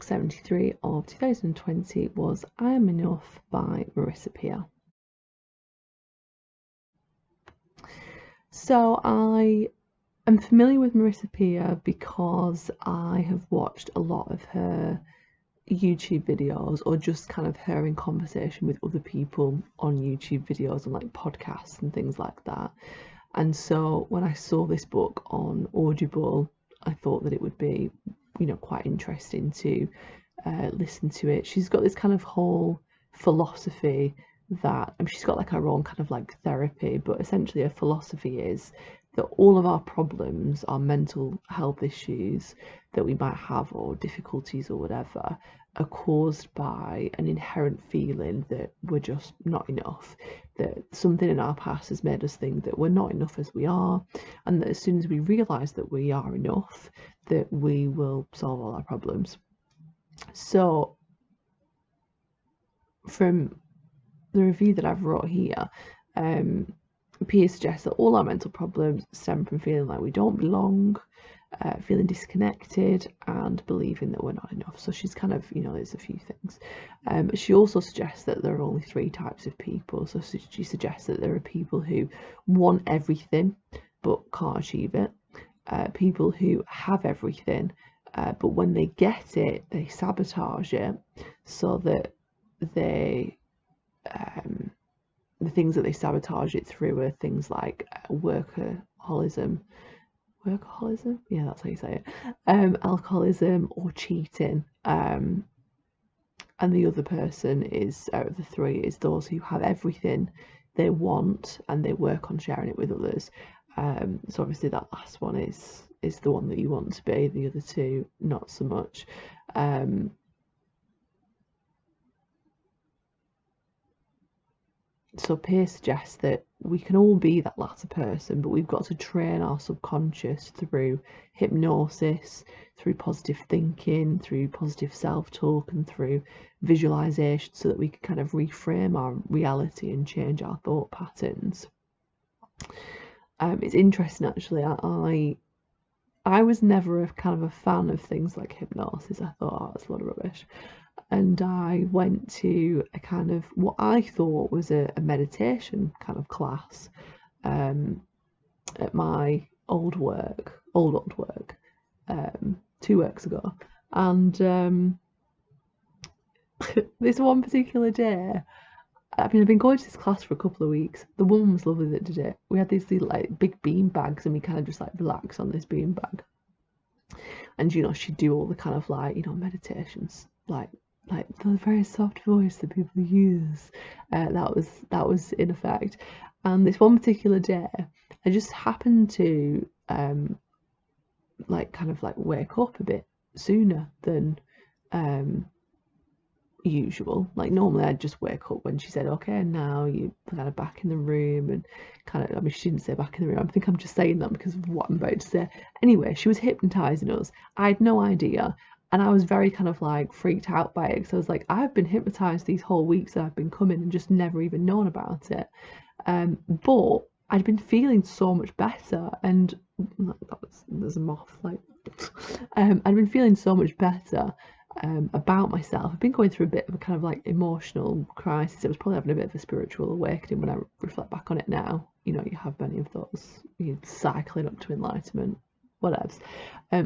book 73 of 2020 was I Am Enough by Marisa Peer. So I am familiar with Marisa Peer because I have watched a lot of her YouTube videos, or just kind of her in conversation with other people on YouTube videos and like podcasts and things like that. And so when I saw this book on Audible, I thought that it would be, you know, quite interesting to listen to it. She's got this kind of whole philosophy that, I mean, she's got like her own kind of like therapy, but essentially her philosophy is that all of our problems, our mental health issues that we might have, or difficulties or whatever, are caused by an inherent feeling that we're just not enough, that something in our past has made us think that we're not enough as we are, and that as soon as we realise that we are enough, that we will solve all our problems. So from the review that I've wrote here, Peer suggests that all our mental problems stem from feeling like we don't belong, feeling disconnected, and believing that we're not enough. So she's kind of, you know, there's a few things. She also suggests that there are only 3 types of people. So she suggests that there are people who want everything but can't achieve it, people who have everything, but when they get it, they sabotage it, so that they the things that they sabotage it through are things like workaholism, yeah, that's how you say it, alcoholism, or cheating. And the other person is, out of the 3, is those who have everything they want and they work on sharing it with others. So obviously that last one is the one that you want to be, the other 2 not so much. So Peer suggests that we can all be that latter person, but we've got to train our subconscious through hypnosis, through positive thinking, through positive self-talk, and through visualisation, so that we can kind of reframe our reality and change our thought patterns. It's interesting, actually. I was never a kind of a fan of things like hypnosis. I thought, oh, that's a lot of rubbish. And I went to a kind of what I thought was a meditation kind of class at my old work 2 works ago. And this one particular day, I mean, I've been going to this class for a couple of weeks. The woman was lovely that did it. We had these like big bean bags, and we kind of just like relax on this bean bag. And, you know, she'd do all the kind of like, you know, meditations, like the very soft voice that people use. That was in effect. And this one particular day, I just happened to like kind of like wake up a bit sooner than usual. Like normally I'd just wake up when she said, okay, now you're kind of back in the room, and kind of, I mean, she didn't say back in the room. I think I'm just saying that because of what I'm about to say. Anyway, she was hypnotizing us. I had no idea, and I was very kind of like freaked out by it, because I was like, I've been hypnotized these whole weeks that I've been coming and just never even known about it. But I'd been feeling so much better, and there's a moth, like I'd been feeling so much better about myself. I've been going through a bit of a kind of like emotional crisis. I was probably having a bit of a spiritual awakening when I reflect back on it now. You know, you have many of those, you're cycling up to enlightenment, whatevs.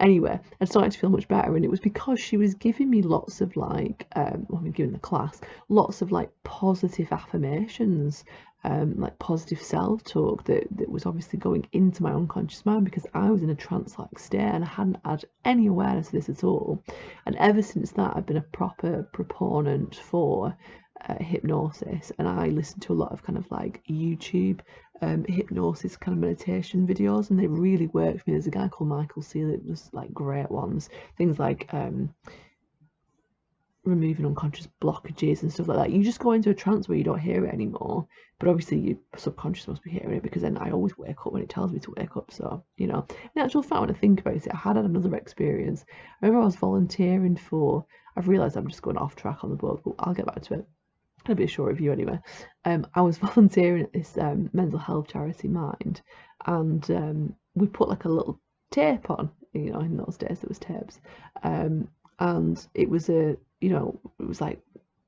Anyway, I started to feel much better, and it was because she was giving me lots of like, well, I'm giving the class lots of like positive affirmations, like positive self-talk that was obviously going into my unconscious mind, because I was in a trance-like state and I hadn't had any awareness of this at all. And ever since that, I've been a proper proponent for hypnosis, and I listen to a lot of kind of like YouTube hypnosis kind of meditation videos, and they really work for me. There's a guy called Michael Seal that does like great ones, things like removing unconscious blockages and stuff like that. You just go into a trance where you don't hear it anymore, but obviously your subconscious must be hearing it, because then I always wake up when it tells me to wake up. So, you know, in actual fact, when I think about it, I had another experience. I remember I was volunteering for, I've realised I'm just going off track on the book, but I'll get back to it. It'll be a short review anyway. I was volunteering at this mental health charity, Mind, and we put like a little tape on, you know, in those days there was tapes, and it was it was like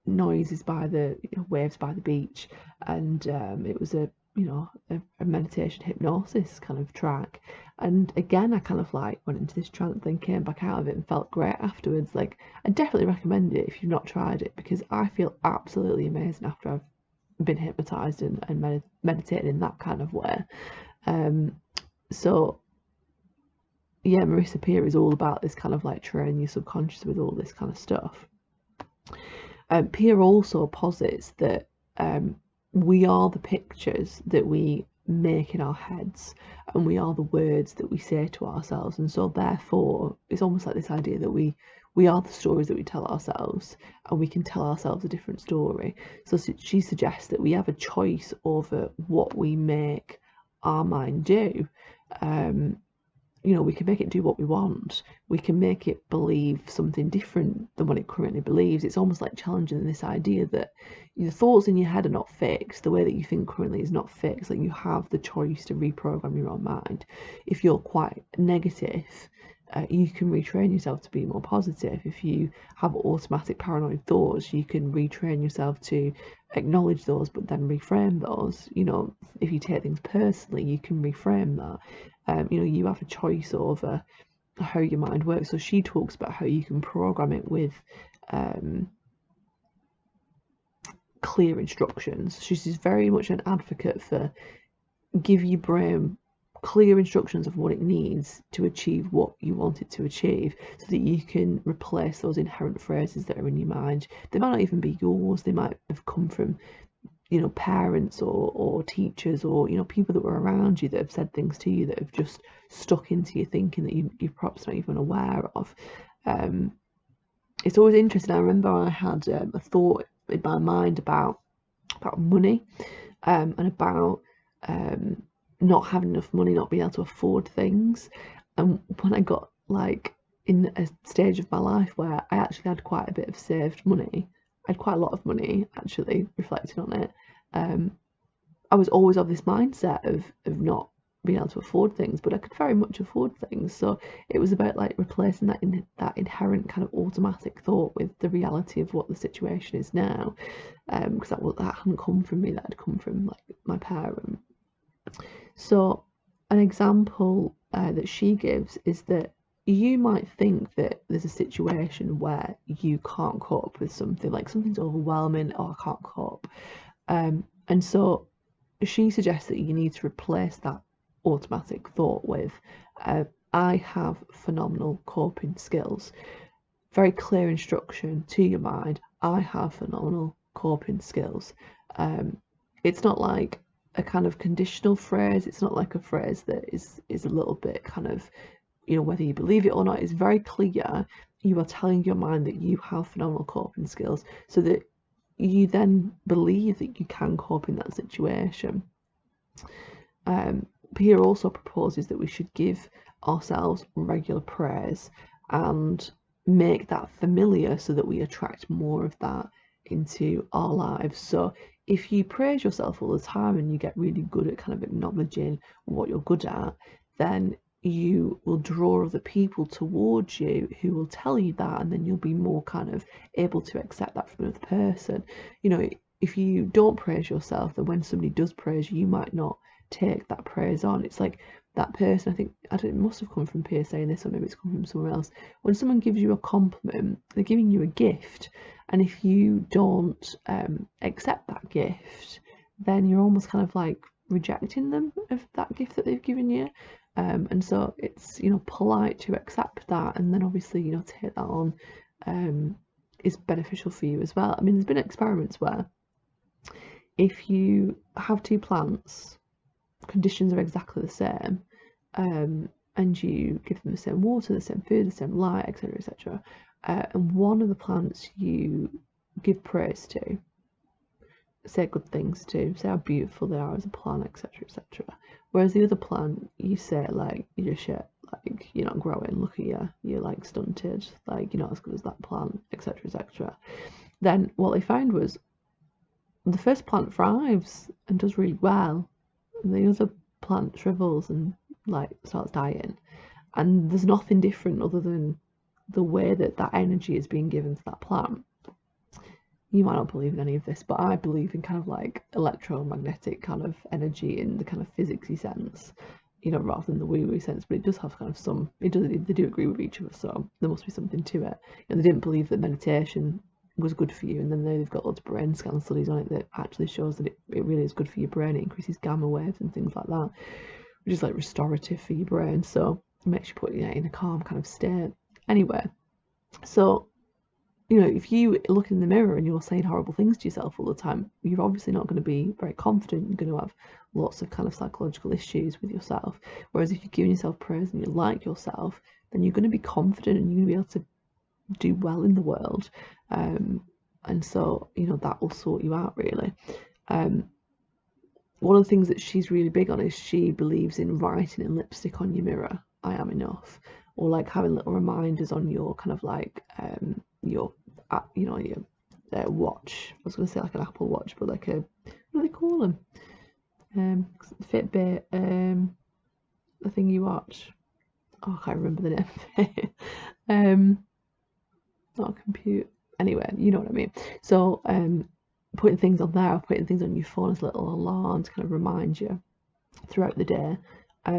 noises by the waves by the beach, and it was a a meditation hypnosis kind of track. And again, I kind of like went into this trance, then came back out of it and felt great afterwards. Like, I definitely recommend it if you've not tried it, because I feel absolutely amazing after I've been hypnotized and meditated in that kind of way. So yeah, Marisa Peer is all about this kind of like training your subconscious with all this kind of stuff. Peer also posits that we are the pictures that we make in our heads, and we are the words that we say to ourselves, and so therefore it's almost like this idea that we are the stories that we tell ourselves, and we can tell ourselves a different story. So she suggests that we have a choice over what we make our mind do. We can make it do what we want. We can make it believe something different than what it currently believes. It's almost like challenging this idea that the thoughts in your head are not fixed. The way that you think currently is not fixed. Like, you have the choice to reprogram your own mind. If you're quite negative, you can retrain yourself to be more positive. If you have automatic paranoid thoughts, you can retrain yourself to acknowledge those but then reframe those. If you take things personally, you can reframe that. You have a choice over how your mind works. So she talks about how you can program it with clear instructions. She's very much an advocate for give your brain clear instructions of what it needs to achieve what you want it to achieve, so that you can replace those inherent phrases that are in your mind. They might not even be yours. They might have come from parents or teachers, or people that were around you that have said things to you that have just stuck into your thinking that you're perhaps not even aware of. It's always interesting. I remember I had a thought in my mind about money, and about not having enough money, not being able to afford things. And when I got like in a stage of my life where I actually had quite a bit of saved money, I had quite a lot of money actually, reflecting on it, I was always of this mindset of not being able to afford things, but I could very much afford things. So it was about like replacing that inherent kind of automatic thought with the reality of what the situation is now, because that hadn't come from me, that had come from like my parent. So an example that she gives is that you might think that there's a situation where you can't cope with something, like something's overwhelming, or I can't cope. And so she suggests that you need to replace that automatic thought with, I have phenomenal coping skills. Very clear instruction to your mind, I have phenomenal coping skills. It's not like a kind of conditional phrase. It's not like a phrase that is a little bit kind of, whether you believe it or not. It's very clear. You are telling your mind that you have phenomenal coping skills, so that you then believe that you can cope in that situation. Peer also proposes that we should give ourselves regular praise and make that familiar, so that we attract more of that into our lives. So if you praise yourself all the time and you get really good at kind of acknowledging what you're good at, then you will draw other people towards you who will tell you that, and then you'll be more kind of able to accept that from another person. If you don't praise yourself, then when somebody does praise you, you might not take that praise on. It's like that person, it must have come from Peer saying this, or maybe it's come from somewhere else. When someone gives you a compliment, they're giving you a gift, and if you don't accept that gift, then you're almost kind of like rejecting them of that gift that they've given you. And so it's polite to accept that, and then obviously take that on is beneficial for you as well. I mean, there's been experiments where if you have two plants, conditions are exactly the same, and you give them the same water, the same food, the same light, etc., etc., and one of the plants you give praise to, say good things to, say how beautiful they are as a plant, etc., etc., whereas the other plant you say like you're shit, like you're not growing, look at you, you're like stunted, like you're not as good as that plant, etc., etc., then what they found was the first plant thrives and does really well, and the other plant shrivels and like starts dying. And there's nothing different other than the way that that energy is being given to that plant. You might not believe in any of this, but I believe in kind of like electromagnetic kind of energy in the kind of physicsy sense, you know, rather than the woo-woo sense. But it does have kind of some, they do agree with each other, so there must be something to it. And they didn't believe that meditation was good for you, and then they've got lots of brain scan studies on it that actually shows that it really is good for your brain. It increases gamma waves and things like that, which is like restorative for your brain, so it makes you put in a calm kind of state. Anyway, so you know, if you look in the mirror and you're saying horrible things to yourself all the time, you're obviously not going to be very confident. You're going to have lots of kind of psychological issues with yourself. Whereas if you're giving yourself praise and you like yourself, then you're going to be confident and you're going to be able to do well in the world. And so, you know, that will sort you out really. One of the things that she's really big on is she believes in writing in lipstick on your mirror, I am enough, or like having little reminders on your kind of like your you know, your watch. I was going to say like an Apple Watch, but like a, what do they call them? Fitbit, the thing you watch. Oh, I can't remember the name of it. Not a computer. Anyway, you know what I mean. So putting things on there, or putting things on your phone as little alarms to kind of remind you throughout the day.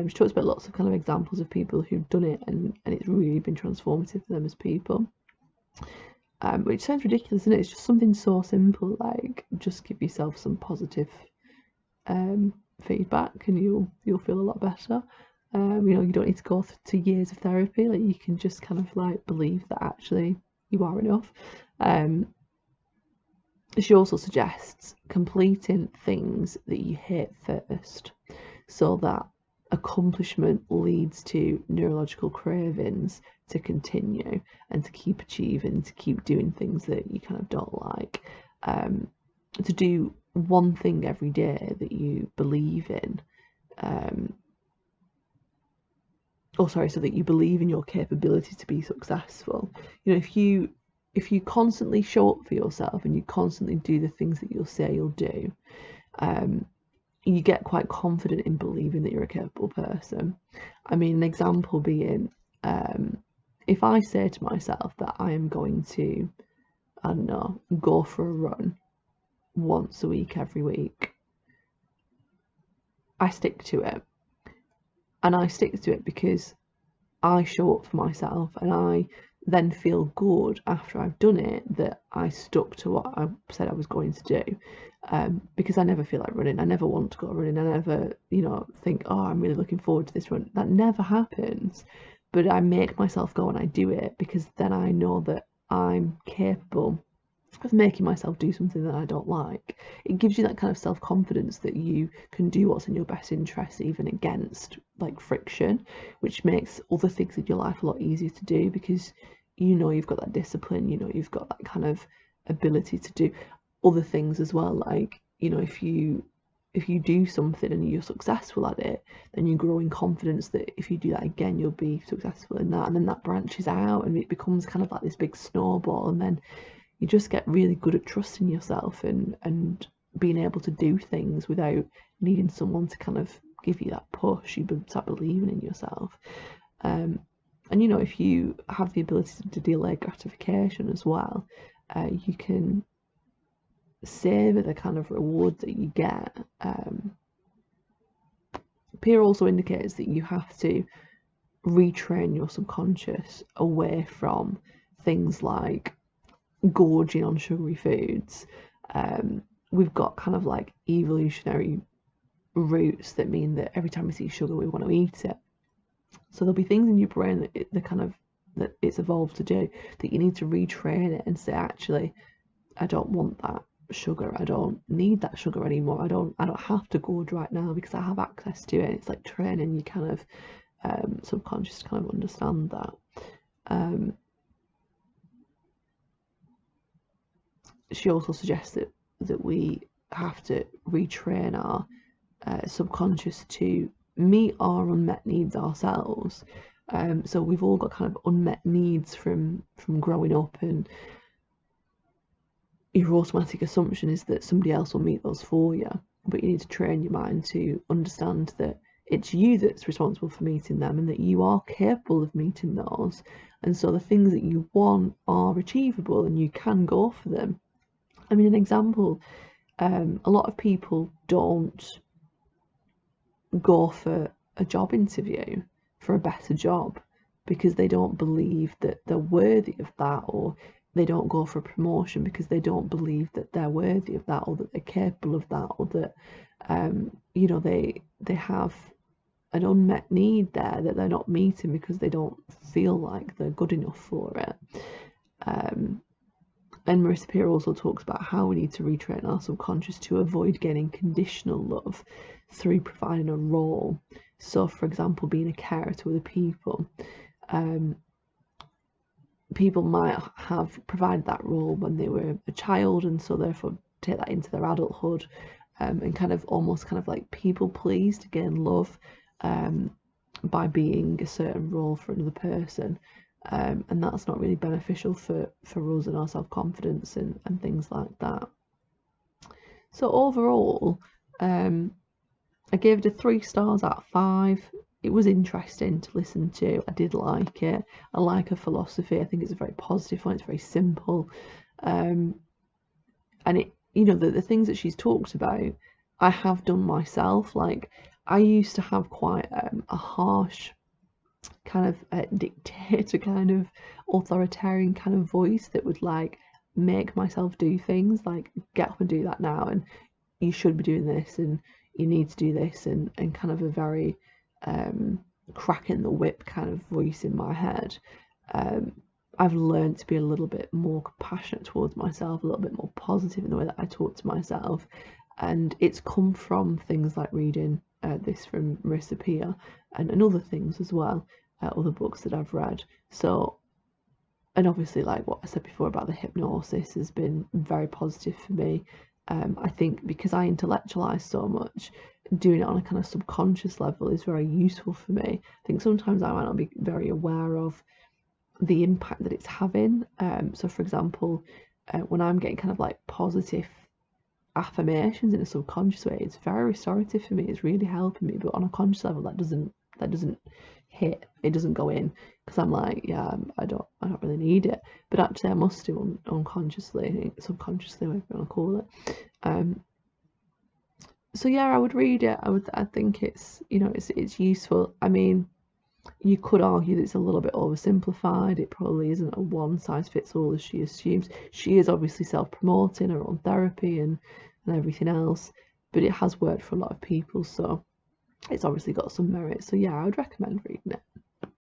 She talks about lots of kind of examples of people who've done it and it's really been transformative for them as people. Which sounds ridiculous, isn't it? It's just something so simple, like just give yourself some positive feedback and you'll feel a lot better. You know, you don't need to go to years of therapy. Like you can just kind of like believe that actually you are enough. She also suggests completing things that you hate first, so that accomplishment leads to neurological cravings to continue and to keep achieving, to keep doing things that you kind of don't like. To do one thing every day that you believe in, so that you believe in your capability to be successful. You know, if you constantly show up for yourself and you constantly do the things that you'll say you'll do, you get quite confident in believing that you're a capable person. I mean, an example being, if I say to myself that I am going to, I don't know, go for a run once a week, every week, I stick to it. And I stick to it because I show up for myself and I then feel good after I've done it that I stuck to what I said I was going to do. Because I never feel like running. I never want to go running. I never, you know, think, oh, I'm really looking forward to this run. That never happens. But I make myself go and I do it because then I know that I'm capable of making myself do something that I don't like. It gives you that kind of self-confidence that you can do what's in your best interest even against like friction, which makes other things in your life a lot easier to do because you know you've got that discipline, you know you've got that kind of ability to do other things as well. Like, you know, if you do something and you're successful at it, then you grow in confidence that if you do that again you'll be successful in that, and then that branches out and it becomes kind of like this big snowball, and then you just get really good at trusting yourself and being able to do things without needing someone to kind of give you that push. You start believing in yourself. And you know, if you have the ability to delay gratification as well, you can savour the kind of reward that you get. Peer also indicates that you have to retrain your subconscious away from things like gorging on sugary foods. We've got kind of like evolutionary roots that mean that every time we see sugar we want to eat it. So there'll be things in your brain that it's evolved to do that you need to retrain it and say, actually, I don't want that sugar. I don't need that sugar anymore. I don't have to gorge right now because I have access to it. It's like training your kind of subconscious to kind of understand that. She also suggests that we have to retrain our subconscious to meet our unmet needs ourselves. So we've all got kind of unmet needs from growing up, and your automatic assumption is that somebody else will meet those for you. But you need to train your mind to understand that it's you that's responsible for meeting them, and that you are capable of meeting those. And so the things that you want are achievable and you can go for them. I mean, an example, a lot of people don't go for a job interview for a better job because they don't believe that they're worthy of that, or they don't go for a promotion because they don't believe that they're worthy of that, or that they're capable of that, or that you know, they have an unmet need there that they're not meeting because they don't feel like they're good enough for it. And Marisa Peer also talks about how we need to retrain our subconscious to avoid getting conditional love through providing a role. So, for example, being a carer to other people. People might have provided that role when they were a child, and so therefore take that into their adulthood, and kind of almost kind of like people please to gain love by being a certain role for another person. And that's not really beneficial for us and our self-confidence and things like that. So overall, I gave it a 3 stars out of 5. It was interesting to listen to. I did like it. I like her philosophy. I think it's a very positive one. It's very simple. And it, you know, the things that she's talked about, I have done myself. Like, I used to have quite a harsh kind of dictator, kind of authoritarian kind of voice that would like make myself do things like, get up and do that now, and you should be doing this, and you need to do this, and kind of a very cracking the whip kind of voice in my head. I've learned to be a little bit more compassionate towards myself, a little bit more positive in the way that I talk to myself, and it's come from things like reading this from Marisa Peer and other things as well, other books that I've read. So, and obviously, like what I said before about the hypnosis has been very positive for me. I think because I intellectualize so much, doing it on a kind of subconscious level is very useful for me. I think sometimes I might not be very aware of the impact that it's having. So for example, when I'm getting kind of like positive affirmations in a subconscious way, it's very restorative for me. It's really helping me. But on a conscious level, that doesn't hit. It doesn't go in, because I'm like, yeah, I don't really need it. But actually, I must do unconsciously, subconsciously, whatever you want to call it. So yeah, I would read it. I think it's, you know, it's useful. I mean, you could argue that it's a little bit oversimplified. It probably isn't a one size fits all as she assumes. She is obviously self-promoting her own therapy and everything else, but it has worked for a lot of people, so it's obviously got some merit. So yeah, I would recommend reading it.